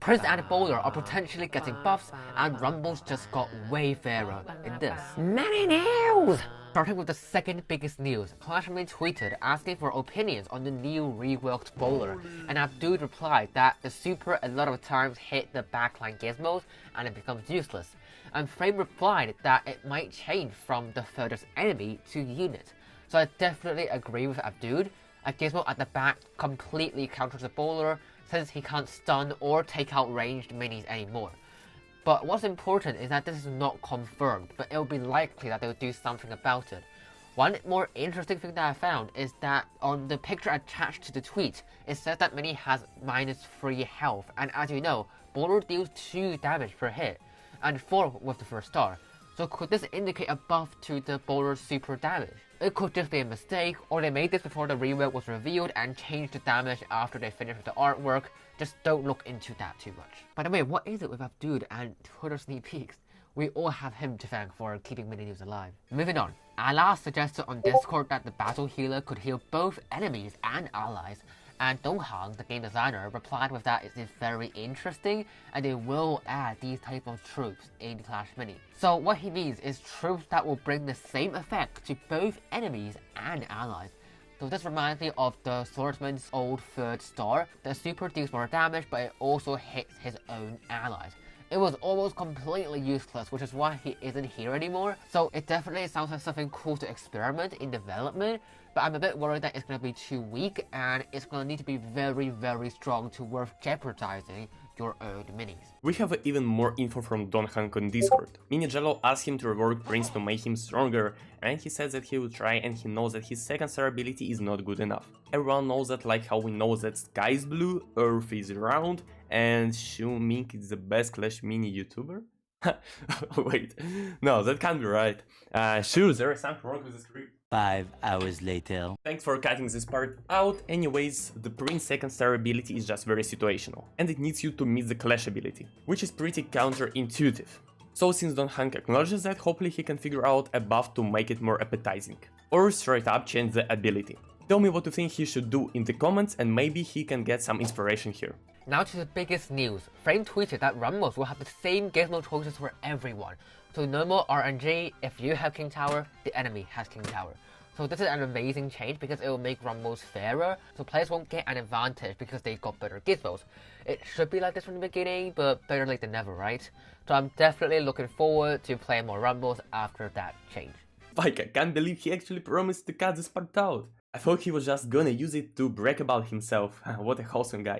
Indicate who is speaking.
Speaker 1: Prince and Bowler are potentially getting buffs, and Rumbles just got way fairer in this. Many news! Starting with the second biggest news, Clashman tweeted asking for opinions on the new reworked bowler, and Abdul replied that the super a lot of times hit the backline gizmos and it becomes useless, and Frame replied that it might change from the furthest enemy to unit. So I definitely agree with Abdul. A gizmo at the back completely counters the bowler since he can't stun or take out ranged minis anymore. But what's important is that this is not confirmed, but it will be likely that they'll do something about it. One more interesting thing that I found is that on the picture attached to the tweet, it says that Mini has -3 health, and as you know, Bowler deals 2 damage per hit, and 4 with the first star. So could this indicate a buff to the Bowler's super damage? It could just be a mistake, or they made this before the rework was revealed and changed the damage after they finished with the artwork. Just don't look into that too much. By the way, what is it with Abdul and Twitter sneak peeks? We all have him to thank for keeping mini news alive. Moving on, Allah suggested on Discord that the battle healer could heal both enemies and allies, and Donghang, the game designer, replied with that it is very interesting and they will add these type of troops in Clash Mini. So what he means is troops that will bring the same effect to both enemies and allies. So this reminds me of the Swordsman's old 3rd star. The super deals more damage, but it also hits his own allies. It was almost completely useless, which is why he isn't here anymore. So it definitely sounds like something cool to experiment in development, but I'm a bit worried that it's going to be too weak and it's going to need to be very, very strong to worth jeopardizing your own minis.
Speaker 2: We have even more info from Donghang on Discord. Mini Jello asked him to rework Prince to make him stronger, and he said that he will try, and he knows that his 2nd star ability is not good enough. Everyone knows that, like how we know that Sky is blue, Earth is round, and ShiuMing is the best Clash Mini YouTuber? Wait, no, that can't be right. Sure, there is something wrong with the script.
Speaker 3: 5 hours later.
Speaker 2: Thanks for cutting this part out. Anyways, the Prince 2nd star ability is just very situational, and it needs you to miss the Clash ability, which is pretty counterintuitive. So since Donghang acknowledges that, hopefully he can figure out a buff to make it more appetizing, or straight up change the ability. Tell me what you think he should do in the comments, and maybe he can get some inspiration here.
Speaker 1: Now to the biggest news. Frame tweeted that Rumbles will have the same gizmo choices for everyone. So no more RNG, if you have King Tower, the enemy has King Tower. So this is an amazing change because it will make Rumbles fairer, so players won't get an advantage because they got better gizmos. It should be like this from the beginning, but better late than never, right? So I'm definitely looking forward to playing more Rumbles after that change.
Speaker 2: Like, I can't believe he actually promised to cut this part out. I thought he was just gonna use it to brag about himself. What a wholesome guy.